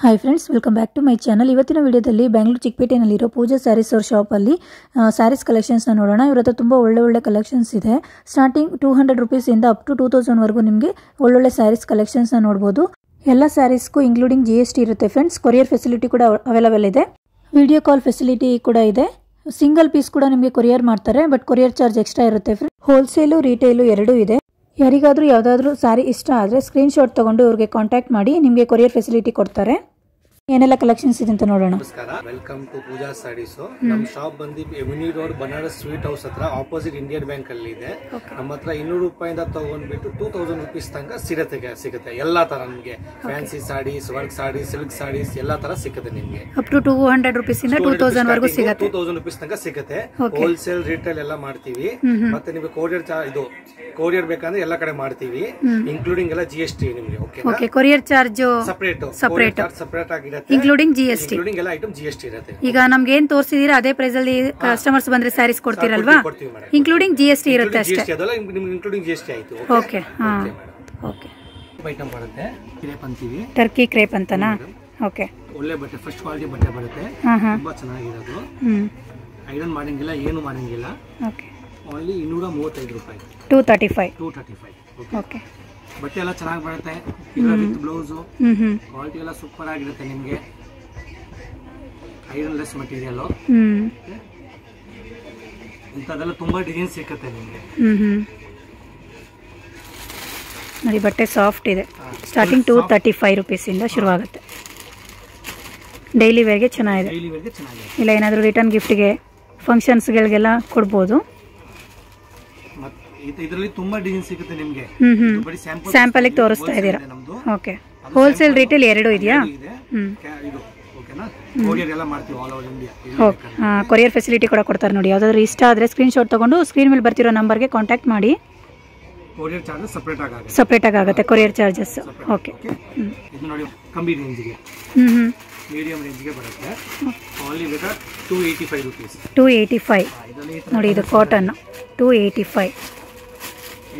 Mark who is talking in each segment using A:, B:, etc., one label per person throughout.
A: Hi friends, welcome back to my channel. ಇವತ್ತಿನ ವಿಡಿಯೋದಲ್ಲಿ ಬೆಂಗಳೂರು ಚಿಕ್ಕಪೇಟೆನಲ್ಲಿರೋ ಪೂಜಾ ಸ್ಯಾರೀಸ್ ಅವ್ರ ಶಾಪಲ್ಲಿ ಸ್ಯಾರೀಸ್ ಕಲೆಕ್ಷನ್ಸ್ನ ನೋಡೋಣ. ಇವ್ರ ಹತ್ರ ತುಂಬ ಒಳ್ಳೆ ಕಲೆಕ್ಷನ್ಸ್ ಇದೆ. ಸ್ಟಾರ್ಟಿಂಗ್ 200 ರುಪೀಸಿಂದ ಅಪ್ ಟು 2000ವರೆಗೂ ನಿಮಗೆ ಒಳ್ಳೊಳ್ಳೆ ಸ್ಯಾರೀಸ್ ಕಲೆಕ್ಷನ್ಸ್ನ ನೋಡ್ಬೋದು. ಎಲ್ಲ ಸ್ಯಾರೀಸ್ಗೂ ಇಂಕ್ಲೂಡಿಂಗ್ GST ಇರುತ್ತೆ ಫ್ರೆಂಡ್ಸ್. ಕೊರಿಯರ್ ಫೆಸಿಲಿಟಿ ಕೂಡ ಅವೈಲೇಬಲ್ ಇದೆ. ವಿಡಿಯೋ ಕಾಲ್ ಫೆಸಿಲಿಟಿ ಕೂಡ ಇದೆ. ಸಿಂಗಲ್ ಪೀಸ್ ಕೂಡ ನಿಮಗೆ ಕೊರಿಯರ್ ಮಾಡ್ತಾರೆ, ಬಟ್ ಕೊರಿಯರ್ ಚಾರ್ಜ್ ಎಕ್ಸ್ಟ್ರಾ ಇರುತ್ತೆ ಫ್ರೆಂಡ್ಸ್. ಹೋಲ್ಸೇಲು ರಿಟೇಲು ಎರಡೂ ಇದೆ. ಯಾರಿಗಾದರೂ ಯಾವುದಾದ್ರೂ ಸ್ಯಾರಿ ಇಷ್ಟ ಆದರೆ ಸ್ಕ್ರೀನ್ಶಾಟ್ ತಗೊಂಡು ಇವ್ರಿಗೆ ಕಾಂಟ್ಯಾಕ್ಟ್ ಮಾಡಿ ನಿಮಗೆ ಕೊರಿಯರ್ ಫೆಸಿಲಿಟಿ ಕೊಡ್ತಾರೆ. ಏನೆಲ್ಲ ಕಲೆಕ್ಷನ್ಸ್ ಇದೆ ಅಂತ ನೋಡೋಣ.
B: ನಮಸ್ಕಾರ, ವೆಲ್ಕಮ್ ಟು ಪೂಜಾ ಸ್ಯಾರೀಸ್. ನಮ್ಮ ಶಾಪ್ ಬಂದು ಎವಿನ್ಯೂ ರೋಡ್ ಬನಾರಸ್ ಸ್ವೀಟ್ ಹೌಸ್ ಹತ್ರ ಆಪೋಸಿಟ್ ಇಂಡಿಯನ್ ಬ್ಯಾಂಕ್ ಅಲ್ಲಿ ಇದೆ. ನಮ್ಮ ಹತ್ರ 200 ರೂಪಾಯಿಂದ ತಗೊಂಡ್ಬಿಟ್ಟು 2000 ರುಪೀಸ್ ತನಕ ಸಿಗುತ್ತೆ. ಎಲ್ಲಾ ತರ ನಿಮಗೆ fancy saris, work saris, silk saris ಎಲ್ಲಾ ತರ ಸಿಗುತ್ತೆ ನಿಮಗೆ.
A: ಅಪ್ ಟು 200 ರೂಪೀಸ್ ಇಂದ 2000 ವರೆಗೂ ಸಿಗುತ್ತೆ.
B: 2000 ರೂಪೀಸ್ ತನಕ ಸಿಗುತ್ತೆ. ಹೋಲ್ಸೇಲ್ ರಿಟೇಲ್ ಎಲ್ಲ ಮಾಡ್ತೀವಿ. ಮತ್ತೆ ನಿಮಗೆ ಕೊರಿಯರ್ ಬೇಕಂದ್ರೆ ಎಲ್ಲ ಕಡೆ ಮಾಡ್ತೀವಿ, ಇನ್ಕ್ಲೂಡಿಂಗ್ ಎಲ್ಲ GST ನಿಮಗೆ.
A: ಓಕೆ, ಕೊರಿಯರ್ ಚಾರ್ಜ್
B: ಸಪರೇಟ್ ಆಗಿರುತ್ತೆ,
A: ಇನ್ಕ್ಲೂಡಿಂಗ್ GST.
B: ಎಲ್ಲ ಐಟಮ್ GST ಇರುತ್ತೆ.
A: ಈಗ ನಮ್ಗೆ ಏನ್ ತೋರಿಸಿದೀರಾ ಅದೇ ಪ್ರೈಸ್ ಅಲ್ಲಿ ಕಸ್ಟಮರ್ಸ್ ಬಂದ್ರೆ ಸ್ಯಾರೀಸ್ ಕೊಡ್ತೀರಲ್ವಾ? ಇನ್ಕ್ಲೂಡಿಂಗ್ GST ಇರುತ್ತೆ ಅಷ್ಟೇ.
B: ಇನ್ಕ್ಲೂಡಿಂಗ್ GST ಆಯ್ತು.
A: Okay, okay.
B: ಐಟಮ್ ಬರುತ್ತೆ, ಕ್ರೇಪ್ ಅಂತೀವಿ.
A: ಟರ್ಕಿ ಕ್ರೇಪ್ ಅಂತನಾ? ಓಕೆ,
B: ಒಳ್ಳೆ ಬಟ್ಟೆ, ಫಸ್ಟ್ ಕ್ವಾಲಿಟಿ ಬಟ್ಟೆ ಬರುತ್ತೆ. ತುಂಬಾ ಚೆನ್ನಾಗಿರೋದು. ಐರನ್ ಮಾಡಂಗಿಲ್ಲ, ಏನು ಮಾಡಂಗಿಲ್ಲ.
A: ಓಕೆ,
B: ಓನ್ಲಿ 235 ರೂಪಾಯಿ.
A: 235. ಓಕೆ,
B: ಬಟ್ಟೆ ಎಲ್ಲ ಚೆನ್ನಾಗಿ ಬರುತ್ತೆ. ವಿತ್ ಬ್ಲೌಸ್ ಕ್ವಾಲಿಟಿ ಎಲ್ಲ ಸೂಪರ್ ಆಗಿರುತ್ತೆ ನಿಮಗೆ. Iron less material. ಇಂಥದ್ದೆಲ್ಲ ತುಂಬಾ ಡಿಸೈನ್ ಸಿಗುತ್ತೆ ನಿಮಗೆ.
A: ನೋಡಿ, ಬಟ್ಟೆ ಸಾಫ್ಟ್ ಇದೆ. ಸ್ಟಾರ್ಟಿಂಗ್ 235 ರುಪೀಸ್ ಇಂದ ಶುರುವಾಗುತ್ತೆ. ಡೈಲಿ ವೇರ್ಗೆ ಚೆನ್ನಾಗಿದೆ. ಇಲ್ಲ ಏನಾದರೂ ರಿಟರ್ನ್ ಗಿಫ್ಟ್ಗೆ, ಫಂಕ್ಷನ್ಸ್ಗಳಿಗೆಲ್ಲ ಕೊಡ್ಬೋದು.
B: ಇದರಲ್ಲಿ ತುಂಬಾ ಡಿಸೈನ್ ಸಿಗುತ್ತೆ ನಿಮಗೆ.
A: ಸ್ಯಾಂಪಲ್ ತೋರಿಸ್ತಾ ಇದ್ದೀರಾ? ಓಕೆ, ಹೋಲ್ಸೇಲ್ ರಿಟೇಲ್ ಎರಡೂ ಇದೆಯಾ? ಕೊರಿಯರ್ ಫೆಸಿಲಿಟಿ ಕೂಡ ಕೊಡ್ತಾರೆ ನೋಡಿ. ಯಾವ್ದಾದ್ರು ಇಷ್ಟ ಆದ್ರೆ ಸ್ಕ್ರೀನ್ಶಾಟ್ ತಗೊಂಡು ಸ್ಕ್ರೀನ್ ಮೇಲೆ ಬರ್ತಿರೋ ನಂಬರ್ಗೆ ಕಾಂಟ್ಯಾಕ್ಟ್ ಮಾಡಿ.
B: ಕೊರಿಯರ್ ಚಾರ್ಜಸ್
A: ಸಪರೇಟ್ ಆಗುತ್ತೆ ಕೊರಿಯರ್ ಚಾರ್ಜಸ್. ಓಕೆ,
B: ಇದು ನೋಡಿ, ಕಮ್ಮಿ ರೇಂಜ್ಗೆ, ಮೀಡಿಯಂ ರೇಂಜ್ಗೆ ಬರುತ್ತೆ. ಓನ್ಲಿ ಬೇಕಾ 285 ರೂಪೀಸ್. 285
A: ನೋಡಿ, ಇದು ಕಾಟನ್ 285.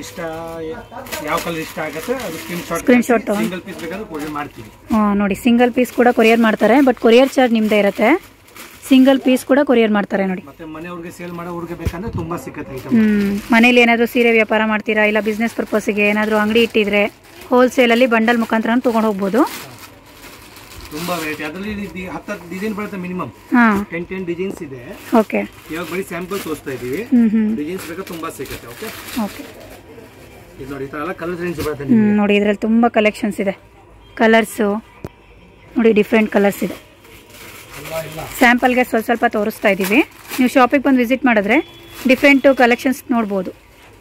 B: ಇಷ್ಟ ಯಾವ ಕಲರ್ ಇಷ್ಟ ಆಗುತ್ತೆ ಅದು
A: ಸ್ಕ್ರೀನ್ಶಾಟ್ ತಗೊಂಡು
B: ಸಿಂಗಲ್ ಪೀಸ್ ಬೇಕಾದ್ರೆ ಕೊರಿಯರ್ ಮಾಡ್ತೀವಿ.
A: ನೋಡಿ, ಸಿಂಗಲ್ ಪೀಸ್ ಕೂಡ ಕೊರಿಯರ್ ಮಾಡ್ತಾರೆ, ಬಟ್ ಕೊರಿಯರ್ ಚಾರ್ಜ್ ನಿಮ್ದೇ ಇರುತ್ತೆ. ಸಿಂಗಲ್ ಪೀಸ್ ಕೂಡ ಕೊರಿಯರ್ ಮಾಡ್ತಾರೆ ನೋಡಿ.
B: ಮತ್ತೆ ಮನೆಯವ್ರಿಗೆ ಸೇಲ್ ಮಾಡೋರಿಗೆ ಬೇಕಂದ್ರೆ ತುಂಬಾ ಸಿಗುತ್ತೆ ಐಟಮ್.
A: ಮನೇಲಿ ಏನಾದರೂ ಸೀರೆ ವ್ಯಾಪಾರ ಮಾಡ್ತೀರಾ, ಇಲ್ಲ ಬಿಸ್ನೆಸ್ ಪರ್ಪಸ್ಗೆ ಏನಾದರೂ ಅಂಗಡಿ ಇಟ್ಟಿದ್ರೆ ಹೋಲ್ಸೇಲ್ ಅಲ್ಲಿ ಬಂಡಲ್ ಮುಖಾಂತರ ತಗೊಂಡು ಹೋಗ್ಬೋದು.
B: ತುಂಬಾ ವೆರೈಟಿ, ಅದರಲ್ಲಿ 10 ಡಿಸೈನ್ ಬರುತ್ತೆ ಮಿನಿಮಮ್. 10 ಡಿಸೈನ್ಸ್ ಇದೆ.
A: ಓಕೆ,
B: ಇವಾಗ ಬರೀ ಸ್ಯಾಂಪಲ್ ತೋರಿಸ್ತಾ ಇದೀವಿ. ಡಿಸೈನ್ಸ್ ಬೇಕಾ ತುಂಬಾ ಸಿಗುತ್ತೆ. Okay,
A: okay.
B: ಇದು ನೋಡಿ, ಈ ತರ ಎಲ್ಲ ಕಲರ್ ರೇಂಜ್ ಬರುತ್ತೆ
A: ನೋಡಿ. ಇದರಲ್ಲಿ ತುಂಬಾ ಕಲೆಕ್ಷನ್ಸ್ ಇದೆ. ಕಲರ್ಸ್ ನೋಡಿ, ಡಿಫ್ರೆಂಟ್ ಕಲರ್ಸ್ ಇದೆ. ಸ್ಯಾಂಪಲ್ಗೆ ಸ್ವಲ್ಪ ತೋರಿಸ್ತಾ ಇದ್ದೀವಿ. ನೀವು ಶಾಪಿಗೆ ಬಂದು ವಿಸಿಟ್ ಮಾಡಿದ್ರೆ ಡಿಫ್ರೆಂಟ್ ಕಲೆಕ್ಷನ್ಸ್ ನೋಡ್ಬೋದು.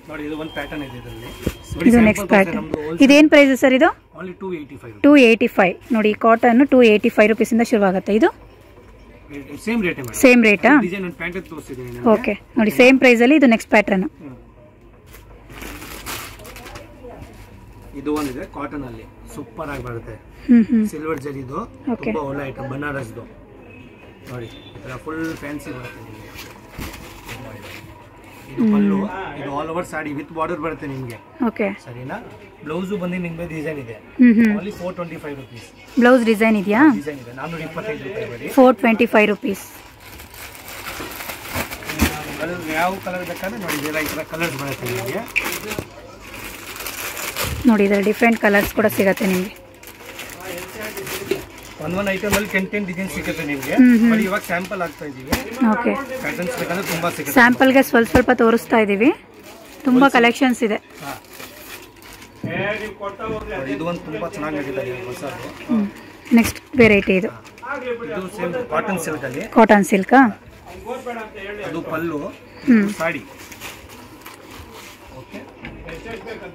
B: ನೋಡಿ, ಇದು ಒಂದು ಪ್ಯಾಟರ್ನ್ ಇದೆ ಇದರಲ್ಲಿ.
A: ಇದು ನೆಕ್ಸ್ಟ್ ಪ್ಯಾಟರ್ನ್. ಇದೇನು ಪ್ರೈಸ್ ಸರ್? ಇದು 285. ನೋಡಿ, ಕಾಟನ್ 285 ರೂಪೀಸ್ ಇಂದ ಶುರುವಾಗುತ್ತೆ. ಇದು ಸೇಮ್ ರೇಟಾ? ಓಕೆ, ನೋಡಿ, ಸೇಮ್ ಪ್ರೈಸ್ ಅಲ್ಲಿ ಇದು ನೆಕ್ಸ್ಟ್ ಪ್ಯಾಟರ್ನ್.
B: ಇದು ಒಂದಿದೆ ಕಾಟನ್ ಅಲ್ಲಿ, ಸೂಪರ್ ಆಗಿ ಬರುತ್ತೆ. ಸಿಲ್ವರ್ ಜರಿ, ಇದು ತುಂಬಾ ಒಳ್ಳೆ ಐಟಮ್. ಬನಾರಸ್ದು ನೋಡಿ, ಇದರ ಫುಲ್ ಫ್ಯಾನ್ಸಿ ಬರುತ್ತೆ ನಿಮಗೆ. ಇದು ಪಲ್ಲು, ಇದು all over sari with border ಬರುತ್ತೆ ನಿಮಗೆ.
A: ಓಕೆ,
B: ಸರಿನಾ? ಬ್ಲೌಸ್ ಬಂದು ನಿಮಗೆ ಡಿಸೈನ್ ಇದೆ. Only 425 rupees.
A: ಬ್ಲೌಸ್ ಡಿಸೈನ್ ಇದೆಯಾ?
B: ಡಿಸೈನ್ ಇದೆ. 425 ರೂಪಾಯಿ ಬರೀ.
A: 425 ರೂಪೀಸ್.
B: ಯಾವ ಕಲರ್ ಬೇಕಾದ್ರೆ ನೋಡಿ, ಇದೆಲ್ಲ ಈ ತರ ಕಲರ್ಸ್ ಬರುತ್ತೆ ನಿಮಗೆ.
A: ನೋಡಿ, ಇದರ ಡಿಫ್ರೆಂಟ್ ಕಲರ್ಸ್ ಕೂಡ ಸಿಗುತ್ತೆ ನಿಮಗೆ.
B: ಒಂದೊಂದು ಐಟಮ್ ಅಲ್ಲಿ 10 ಡಿಸೈನ್ ಸಿಗುತ್ತೆ ನಿಮಗೆ. ಬಟ್ ಇವಾಗ ಸ್ಯಾಂಪಲ್ ಆಗ್ತಾ ಇದೀವಿ.
A: ಓಕೆ,
B: ಪ್ಯಾಟರ್ನ್ಸ್ ಬೇಕಂದ್ರೆ ತುಂಬಾ ಸಿಗುತ್ತೆ.
A: ಸ್ಯಾಂಪಲ್ಗೆ ಸ್ವಲ್ಪ ತೋರಿಸ್ತಾ ಇದೀವಿ. ತುಂಬಾ ಕಲೆಕ್ಷನ್ಸ್ ಇದೆ.
B: ಇದು ಒಂದು ತುಂಬಾ ಚೆನ್ನಾಗಿ ನಡೀತಾ ಇದೆ ಹೊಸದು.
A: ನೆಕ್ಸ್ಟ್ ವೆರೈಟಿ ಇದು
B: ಸೇಮ್ ಕಾಟನ್ ಸಿಲ್ಕ್ ಅಲ್ಲಿ.
A: ಕಾಟನ್ ಸಿಲ್ಕಾ?
B: ಅದು ಪಲ್ಲು, ಸಾಡಿ. ಓಕೆ,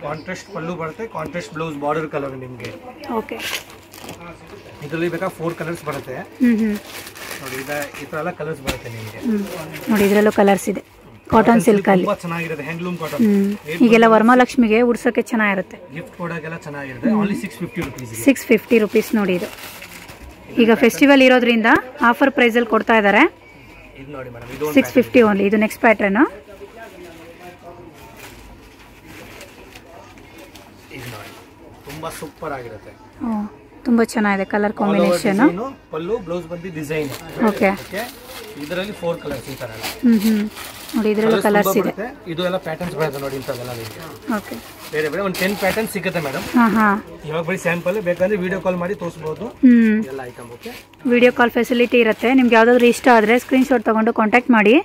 B: ಕಾಂಟ್ರಾಸ್ಟ್ ಪಲ್ಲು ಬರುತ್ತೆ, ಕಾಂಟ್ರಾಸ್ಟ್ ಬ್ಲೌಸ್, ಬಾರ್ಡರ್ ಕಲರ್ ನಿಮಗೆ.
A: ಓಕೆ,
B: ಇದರಲ್ಲಿ ಬೇಕಾ 4 ಕಲರ್ಸ್ ಬರುತ್ತೆ ನೋಡಿ. ಈ ತರ ಎಲ್ಲ ಕಲರ್ಸ್ ಬರುತ್ತೆ ನಿಮಗೆ.
A: ನೋಡಿ, ಇದರಲ್ಲೂ ಕಲರ್ಸ್ ಇದೆ. ಕಾಟನ್ ಸಿಲ್ಕ್ ಅಲ್ಲಿ
B: ತುಂಬಾ ಚೆನ್ನಾಗಿರುತ್ತೆ. Handloom cotton.
A: ಈಗೆಲ್ಲ ವರಮಹಾಲಕ್ಷ್ಮಿಗೆ ಉಡ್ಸೋಕೆ ಚೆನ್ನಾಗಿರುತ್ತೆ.
B: ಗಿಫ್ಟ್ ಕೊಡೋಕೆಲ್ಲ ಚೆನ್ನಾಗಿರುತ್ತೆ. Only 650 rupees.
A: 650 ರೂಪೀಸ್ ನೋಡಿ. ಇದು ಈಗ ಫೆಸ್ಟಿವಲ್ ಇರೋದ್ರಿಂದ ಆಫರ್ ಪ್ರೈಸ್ ಅಲ್ಲಿ ಕೊಡ್ತಾ ಇದ್ದಾರೆ.
B: ಇದು ನೋಡಿ ಮೇಡಮ್, ಇದು
A: 650 ಓನ್ಲಿ. ಇದು ನೆಕ್ಸ್ಟ್ ಪ್ಯಾಟರ್ನ್.
B: ಇದು ನೋಡಿ, ತುಂಬಾ ಸೂಪರ್ ಆಗಿರುತ್ತೆ.
A: ತುಂಬಾ ಚೆನ್ನಾಗಿದೆ ಕಲರ್ ಕಾಂಬಿನೇಷನ್.
B: ಪಲ್ಲು ಬ್ಲೌಸ್ ಬಂದು ಡಿಸೈನ್.
A: ಓಕೆ.
B: ಇದರಲ್ಲಿ 4 ಕಲರ್ಸ್ ಈ ತರ ಎಲ್ಲ.
A: ನೋಡಿ ಇದರಲ್ಲಿ ಕಲರ್ಸ್ ಇದೆ.
B: ಇದು ಎಲ್ಲ ಪ್ಯಾಟರ್ನ್ಸ್ ಬರುತ್ತೆ ನೋಡಿ ಇಂತದೆಲ್ಲ ನಿಮಗೆ.
A: ಓಕೆ.
B: ಬೇರೆ ಬೇರೆ ಒಂದು 10 ಪ್ಯಾಟರ್ನ್ ಸಿಗುತ್ತೆ ಮೇಡಮ್. ಇವಾಗ ಬರೀ ಸ್ಯಾಂಪಲ್ ಬೇಕಂದ್ರೆ ವಿಡಿಯೋ ಕಾಲ್ ಮಾಡಿ ತೋರಿಸಬಹುದು ಎಲ್ಲ item. Okay.
A: Video call facility ಇರುತ್ತೆ. ನಿಮ್ಗೆ ಯಾವ್ದಾದ್ರು ಇಷ್ಟ ಆದ್ರೆ ಸ್ಕ್ರೀನ್ ಶಾಟ್ ತಗೊಂಡು ಕಾಂಟ್ಯಾಕ್ಟ್ ಮಾಡಿ.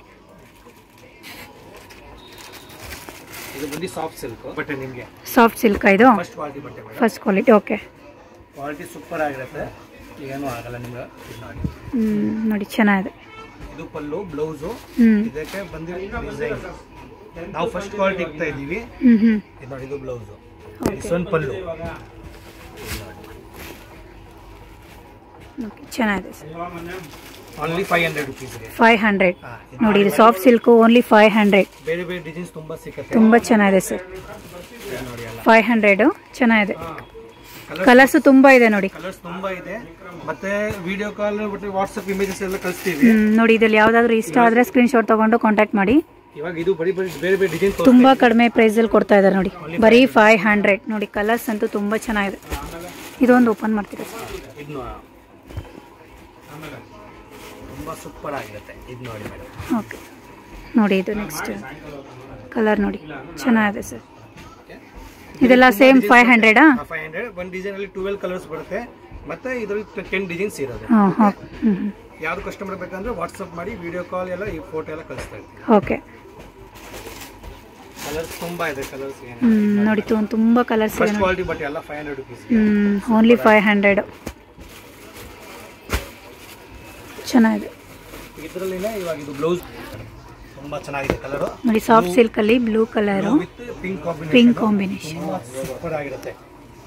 B: ಇದು ಬಂದು ಸಾಫ್ಟ್ ಸಿಲ್ಕ್ ಬಟ್ಟೆ ನಿಮಗೆ.
A: ಸಾಫ್ಟ್ ಸಿಲ್ಕ್ ಇದು
B: ಫಸ್ಟ್ ಕ್ವಾಲಿಟಿ ಬಟ್ಟೆ madam.
A: First quality. Okay.
B: Quality super ಆಗಿರುತ್ತೆ, ಏನೂ ಆಗಲ್ಲ ನಿಮಗೆ. ನೋಡಿ
A: ನೋಡಿ ಚೆನ್ನಾಗಿದೆ.
B: ಇದು ಪಲ್ಲು ಬ್ಲೌಸ್. ಇದಕ್ಕೆ ಬಂದಿರೋ ಡಿಸೈನ್ ನಾವು ಫಸ್ಟ್ ಕ್ವಾಲಿಟಿ ಇಡ್ತಾ ಇದೀವಿ. ಇದು ನೋಡಿ ಇದು ಬ್ಲೌಸ್. ಇದು ಪಲ್ಲು.
A: ಚೆನ್ನಾಗಿದೆ.
B: Only 500 rupees.
A: 500. ನೋಡಿ ಇದು ಸಾಫ್ಟ್ ಸಿಲ್ಕ್ ಓನ್ಲಿ 500.
B: ಬೇರೆ ಬೇರೆ ಡಿಸೈನ್ಸ್ ತುಂಬಾ ಸಿಗುತ್ತೆ.
A: ತುಂಬಾ ಚೆನ್ನಾಗಿದೆ ಸರ್. 500 ಚೆನ್ನಾಗಿದೆ. ಕಲರ್ಸ್ ತುಂಬಾ ಇದೆ ನೋಡಿ.
B: ಕಲರ್ಸ್ ತುಂಬಾ ಇದೆ. ಮತ್ತೆ ವಿಡಿಯೋ ಕಾಲ್ ಬಿಟ್ಟು ವಾಟ್ಸ್ಆಪ್ ಇಮೇಜಸ್ ಎಲ್ಲ ಕಳಿಸ್ತೀವಿ.
A: ನೋಡಿ ಇದ್ರಲ್ಲಿ ಯಾವ್ದಾದ್ರು ಇಷ್ಟ ಆದ್ರೆ ಸ್ಕ್ರೀನ್ ಶಾಟ್ ತಗೊಂಡು ಕಾಂಟ್ಯಾಕ್ಟ್ ಮಾಡಿ.
B: ಇವಾಗ ಇದು ಬೇರೆ ಬೇರೆ ಡಿಸೈನ್
A: ತುಂಬಾ ಕಡಿಮೆ ಪ್ರೈಸ್ ಅಲ್ಲಿ ಕೊಡ್ತಾ ಇದ್ದಾರೆ ನೋಡಿ. ಬರೀ 500. ನೋಡಿ ಕಲರ್ಸ್ ಅಂತೂ ತುಂಬಾ ಚೆನ್ನಾಗಿದೆ. ಇದೊಂದು ಓಪನ್ ಮಾಡ್ತೀರಾ ಸರ್?
B: ಇದು ತುಂಬಾ ಸೂಪರ್ ಆಗಿರುತ್ತೆ. ಇದು ನೋಡಿ ಮೇಡಮ್.
A: ಓಕೆ. ನೋಡಿ ಇದು ನೆಕ್ಸ್ಟ್ ಕಲರ್ ನೋಡಿ ಚೆನ್ನಾಗಿದೆ ಸರ್. ಇದೆಲ್ಲ ಸೇಮ್ 500.
B: 500. ಒಂದು ಡಿಸೈನ್ ಅಲ್ಲಿ 12 ಕಲರ್ಸ್ ಬರುತ್ತೆ. ಮತ್ತೆ ಇದರಲ್ಲಿ 10 ಡಿಸೈನ್ಸ್ ಇರೋದು. ಯಾರು ಕಸ್ಟಮರ್ ಬೇಕಂದ್ರೆ ವಾಟ್ಸ್ಆಪ್ ಮಾಡಿ ವಿಡಿಯೋ ಕಾಲ್ ಎಲ್ಲ ಈ ಫೋಟೋ ಎಲ್ಲ ಕಳಿಸ್ತಾ ಇರ್ತೀವಿ.
A: ಓಕೆ.
B: ಕಲರ್ಸ್ ತುಂಬಾ ಇದೆ. ಕಲರ್ಸ್
A: ನೋಡಿ ತುಂಬಾ ಕಲರ್ಸ್ ಇದೆ.
B: ಫಸ್ಟ್ ಕ್ವಾಲಿಟಿ ಬಟ್ಟೆ ಎಲ್ಲ 500 rupees.
A: ಓನ್ಲಿ 500. ಚೆನ್ನಾಗಿದೆ.
B: ಇದರಲ್ಲಿನೇ ಇವಾಗ ಇದು ಬ್ಲೌಸ್ ತುಂಬಾ ಚೆನ್ನಾಗಿದೆ. ಕಲರ್
A: ನೋಡಿ ಸಾಫ್ಟ್ ಸಿಲ್ಕ್ ಅಲ್ಲಿ blue colour
B: with pink combination super ಆಗಿರುತ್ತೆ.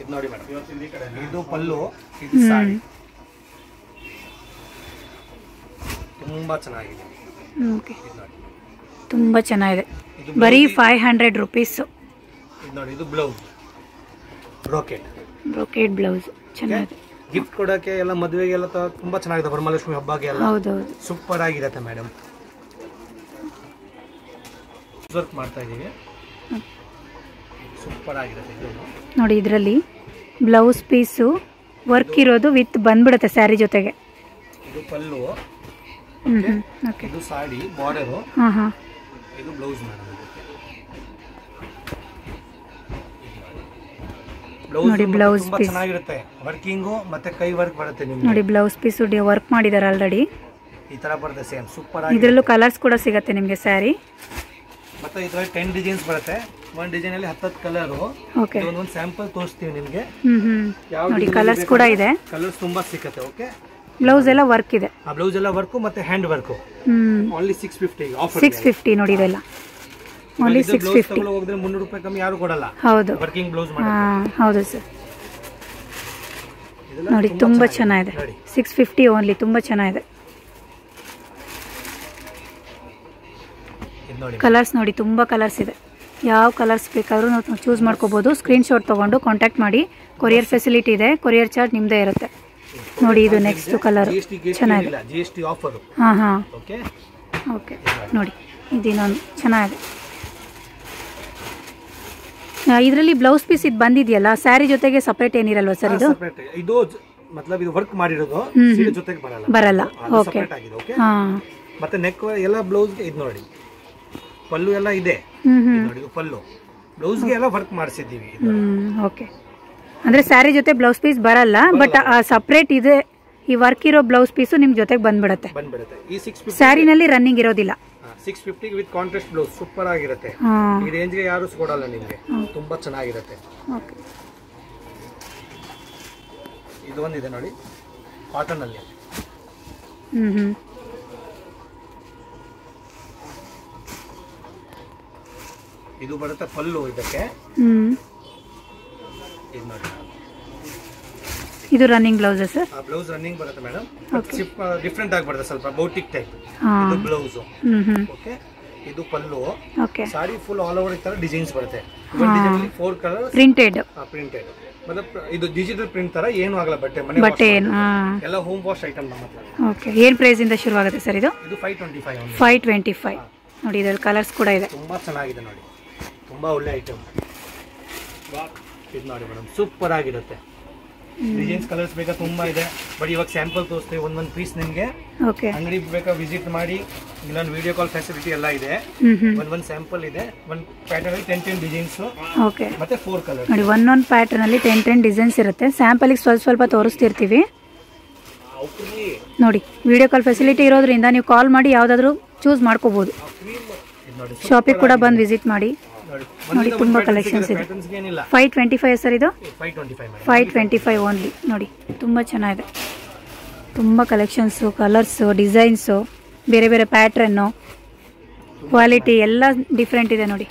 B: ಇದು ನೋಡಿ ಮೇಡಮ್. ಇದು ಪಲ್ಲು, ಇದು ಸಾಡಿ. ತುಂಬಾ ಚೆನ್ನಾಗಿದೆ.
A: ಓಕೆ. ತುಂಬಾ ಚೆನ್ನಾಗಿದೆ. ಬರೀ 500 rupees.
B: ಇದು ನೋಡಿ ಇದು ಬ್ಲೌಸ್
A: ಬ್ರೋಕೆಡ್ ಬ್ಲೌಸ್ ಚೆನ್ನಾಗಿದೆ.
B: ಗಿಫ್ಟ್ ಕೊಡಕ್ಕೆ ಎಲ್ಲ ಮದುವೆಗೆಲ್ಲ ತುಂಬಾ ಚೆನ್ನಾಗಿದೆ. ವರಮಹಾಲಕ್ಷ್ಮಿ ಹಬ್ಬಕ್ಕೆ ಎಲ್ಲ
A: ಹೌದೌದು
B: ಸೂಪರ್ ಆಗಿರುತ್ತೆ ಮೇಡಮ್. ವರ್ಕ್ ಮಾಡ್ತಾ ಇದೀವಿ. ಸೂಪರ್ ಆಗಿರುತ್ತೆ ಇದು
A: ನೋಡಿ. ಇದರಲ್ಲಿ ಬ್ಲೌಸ್ ಪೀಸು ವರ್ಕ್ ಇರೋದು ವಿತ್ ಬಂದ್ಬಿಡುತ್ತೆ ಸ್ಯಾರಿ ಜೊತೆಗೆ.
B: ಇದು ಪಲ್ಲು.
A: ಓಕೆ.
B: ಇದು ಸಾಡಿ ಬಾರ್ಡರ್. ಇದು ಬ್ಲೌಸ್ ಮೇಡಮ್.
A: ನೋಡಿ ಬ್ಲೌಸ್
B: ತುಂಬಾ ಚೆನ್ನಾಗಿರುತ್ತೆ. ವರ್ಕಿಂಗು ಮತ್ತೆ ಕೈ ವರ್ಕ್ ಬರುತ್ತೆ ನಿಮಗೆ.
A: ನೋಡಿ ಬ್ಲೌಸ್ ಪೀಸ್ ವರ್ಕ್ ಮಾಡಿದ್ದಾರೆ ಆಲ್ರೆಡಿ.
B: ಈ ತರ ಬರುತ್ತೆ ಸೇಮ್ ಸೂಪರ್ ಆಗಿ.
A: ಇದರಲ್ಲೂ ಕಲರ್ಸ್ ಕೂಡ ಸಿಗುತ್ತೆ ನಿಮಗೆ ಸ್ಯಾರಿ.
B: ಮತ್ತೆ ಇದರಲ್ಲಿ 10 ಡಿಸೈನ್ಸ್ ಬರುತ್ತೆ. ಒಂದು ಡಿಸೈನ್ ಅಲ್ಲಿ 10 ಕಲರ್.
A: ಓಕೆ.
B: ಒಂದು ಸ್ಯಾಂಪಲ್ ತೋರಿಸ್ತೀವಿ ನಿಮಗೆ.
A: ನೋಡಿ ಕಲರ್ಸ್ ಕೂಡ ಇದೆ.
B: ಕಲರ್ಸ್ ತುಂಬಾ ಸಿಗುತ್ತೆ. ಓಕೆ.
A: ಬ್ಲೌಸ್ ಎಲ್ಲ ವರ್ಕ್ ಇದೆ.
B: ಆ ಬ್ಲೌಸ್ ಎಲ್ಲ ವರ್ಕ್ ಮತ್ತೆ ಹ್ಯಾಂಡ್ ವರ್ಕ್. Only 650 offer.
A: 650 ನೋಡಿ ಇದೆಲ್ಲ ಓನ್ಲಿ 650.
B: ಹೋದ್ರೆ 300 ರೂಪಾಯಿ ಕಮ್ಮಿ ಯಾರು ಕೊಡಲ್ಲ.
A: ಹೌದು.
B: ವರ್ಕಿಂಗ್ ಬ್ಲೌಸ್ ಮಾಡಿ.
A: ಹೌದು ಸರ್. ನೋಡಿ ತುಂಬಾ ಚೆನ್ನಾಗಿದೆ. 650 ಓನ್ಲಿ. ತುಂಬಾ ಚೆನ್ನಾಗಿದೆ. ಕಲರ್ಸ್ ನೋಡಿ ತುಂಬಾ ಕಲರ್ಸ್ ಇದೆ. ಯಾವ ಕಲರ್ಸ್ ಬೇಕಾದ್ರೂ ನಾವು ಚೂಸ್ ಮಾಡ್ಕೋಬಹುದು. ಸ್ಕ್ರೀನ್ ಶಾಟ್ ತಗೊಂಡು ಕಾಂಟ್ಯಾಕ್ಟ್ ಮಾಡಿ. ಕೊರಿಯರ್ ಫೆಸಿಲಿಟಿ ಇದೆ. ಕೊರಿಯರ್ ಚಾರ್ಜ್ ನಿಮ್ದೇ ಇರುತ್ತೆ. ನೋಡಿ ಇದು ನೆಕ್ಸ್ಟ್ ಕಲರ್ ಚೆನ್ನಾಗಿದೆ.
B: GST offer. ಓಕೆ.
A: ಓಕೆ. ನೋಡಿ ಇದಿನ್ನೊಂದು ಚೆನ್ನಾಗಿದೆ. ಇದರಲ್ಲಿ ಬ್ಲೌಸ್ ಪೀಸ್ ಇದು ಬಂದಿದೆಯಲ್ಲ ಸ್ಯಾರಿ ಜೊತೆಗೆ ಸಪರೇಟ್ ಏನಿರಲ್ವಾ ಸರ್ ಇದು?
B: ಇದು ಮತ್ಲಬ್ ಇದು ವರ್ಕ್ ಮಾಡಿರೋದು ಸೀರೆ ಜೊತೆಗೆ
A: ಬರಲ್ಲ. ಓಕೆ.
B: ಮತ್ತೆ ನೆಕ್ ಎಲ್ಲ ಬ್ಲೌಸ್ ಇದು ನೋಡಿ ಪಲ್ಲು ಎಲ್ಲ ಇದೆ. ನೋಡಿ ಇದು ಪಲ್ಲು ಬ್ಲೌಸ್ಗೆ ಎಲ್ಲ ವರ್ಕ್ ಮಾಡಿಸಿದ್ದೀವಿ.
A: ಓಕೆ. ಅಂದ್ರೆ ಸ್ಯಾರಿ ಜೊತೆ ಬ್ಲೌಸ್ ಪೀಸ್ ಬರಲ್ಲ, ಬಟ್ ಸಪರೇಟ್ ಇದೆ. ಈ ವರ್ಕ್ ಇರೋ ಬ್ಲೌಸ್ ಪೀಸು ನಿಮ್ ಜೊತೆಗೆ ಬಂದ್ಬಿಡುತ್ತೆ.
B: ಈ 650
A: ಸ್ಯಾರಿನಲ್ಲಿ ರನ್ನಿಂಗ್ ಇರೋದಿಲ್ಲ.
B: 650 ವಿತ್ ಕಾಂಟ್ರಾಸ್ಟ್ ಬ್ಲೌಸ್ ಸೂಪರ್ ಆಗಿರುತ್ತೆ. ಈ ರೇಂಜ್ಗೆ ಯಾರು ಕೊಡಲ್ಲ ನಿಮಗೆ. ತುಂಬಾ ಚೆನ್ನಾಗಿರುತ್ತೆ.
A: ಓಕೆ.
B: ಇದು ಒಂದಿದೆ ನೋಡಿ ಕಾಟನ್ ಅಲ್ಲಿ. ಇದು ಬರುತ್ತೆ ಪಲ್ಲು ಇದಕ್ಕೆ. ಇದು ನೋಡಿ
A: ಇದು running blouse sir.
B: Blouse running ಬರುತ್ತೆ ಮೇಡಮ್. ಡಿಫರೆಂಟ್ ಆಗಿ ಬರುತ್ತೆ ಸ್ವಲ್ಪ ಬೌಟಿಕ್ ಟೈಪ್. ಇದು ಬ್ಲೌಸ್. ಓಕೆ. ಇದು pallu.
A: Okay.
B: Sari full all over ಈ ತರ ಡಿಸೈನ್ಸ್ ಬರುತ್ತೆ. ಒಂದು ಡಿಸೈನ್ ಅಲ್ಲಿ 4 ಕಲರ್
A: ಪ್ರಿಂಟೆಡ್.
B: मतलब ಇದು ಡಿಜಿಟಲ್ ಪ್ರಿಂಟ್ ತರ ಏನು ಆಗಲ್ಲ ಬಟ್ಟೆ ಮನೆ
A: ಬಟ್ಟೆ
B: ಎಲ್ಲ ಹೋಮ್ ವಾಶ್ ಐಟಮ್ ನಮ್ಮ ಹತ್ರ.
A: ಓಕೆ. ಏನು ಪ್ರೈಸ್ ಇಂದ ಶುರು ಆಗುತ್ತೆ ಸರ್ ಇದು?
B: ಇದು 525
A: 525. ನೋಡಿ ಇದರಲ್ಲಿ ಕಲರ್ಸ್ ಕೂಡ ಇದೆ.
B: ತುಂಬಾ ಚೆನ್ನಾಗಿದೆ ನೋಡಿ. ತುಂಬಾ ಒಳ್ಳೆ ಐಟಮ್. ಇದು ನೋಡಿ ಮೇಡಮ್ ಸೂಪರ್ ಆಗಿರುತ್ತೆ. ಡಿಸೈನ್ಸ್ ಕಲರ್ಸ್ ಬೇಕಾ ತುಂಬಾ ಇದೆ. ಬಟ್ ಇವಾಗ ಸ್ಯಾಂಪಲ್ ತೋರಿಸ್ತೀವಿ ಒಂದೊಂದು ಪೀಸ್ ನಿಮಗೆ. ಅಂಗಡಿ ಬೇಕಾ ವಿಸಿಟ್ ಮಾಡಿ, ಇಲ್ಲೊಂದು ವಿಡಿಯೋ ಕಾಲ್ ಫೆಸಿಲಿಟಿ ಎಲ್ಲ ಇದೆ. ಒಂದೊಂದು ಸ್ಯಾಂಪಲ್ ಇದೆ. ಒಂದು ಪ್ಯಾಟರ್ನ್ ಅಲ್ಲಿ 10 ಡಿಸೈನ್ಸ್ ಮತ್ತೆ 4 ಕಲರ್
A: ನೋಡಿ. ಒಂದೊಂದು ಪ್ಯಾಟರ್ನ್ ಅಲ್ಲಿ 10 ಡಿಸೈನ್ಸ್ ಇರುತ್ತೆ. ಸ್ಯಾಂಪಲ್ ಸ್ವಲ್ಪ ತೋರಿಸ್ತಿರ್ತೀವಿ ನೋಡಿ. ವಿಡಿಯೋ ಕಾಲ್ ಫೆಸಿಲಿಟಿ ಇರೋದ್ರಿಂದ ನೀವು ಕಾಲ್ ಮಾಡಿ ಯಾವ್ದಾದ್ರು ಚೂಸ್ ಮಾಡ್ಕೋಬಹುದು. ಶಾಪಿಗೆ ಕೂಡ ಬಂದು ವಿಸಿಟ್ ಮಾಡಿ ನೋಡಿ. ತುಂಬಾ ಕಲೆಕ್ಷನ್ಸ್ ಇದೆ. 525 ಸರ್, ಇದು 525 ಓನ್ಲಿ ನೋಡಿ. ತುಂಬಾ ಚೆನ್ನಾಗಿದೆ. ತುಂಬಾ ಕಲೆಕ್ಷನ್ಸು, ಕಲರ್ಸು, ಡಿಸೈನ್ಸು, ಬೇರೆ ಬೇರೆ ಪ್ಯಾಟ್ರನ್ನು, ಕ್ವಾಲಿಟಿ ಎಲ್ಲ ಡಿಫ್ರೆಂಟ್ ಇದೆ ನೋಡಿ.